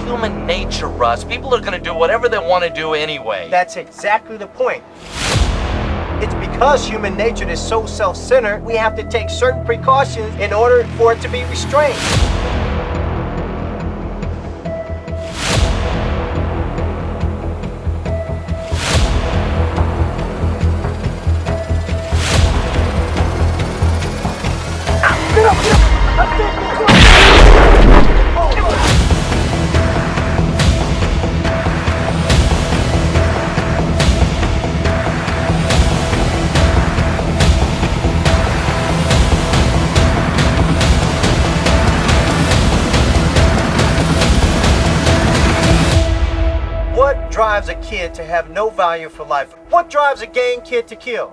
human nature, Russ. People are gonna do whatever they want to do anyway. That's exactly the point. It's because human nature is so self-centered, we have to take certain precautions in order for it to be restrained. What drives a kid to have no value for life? What drives a gang kid to kill?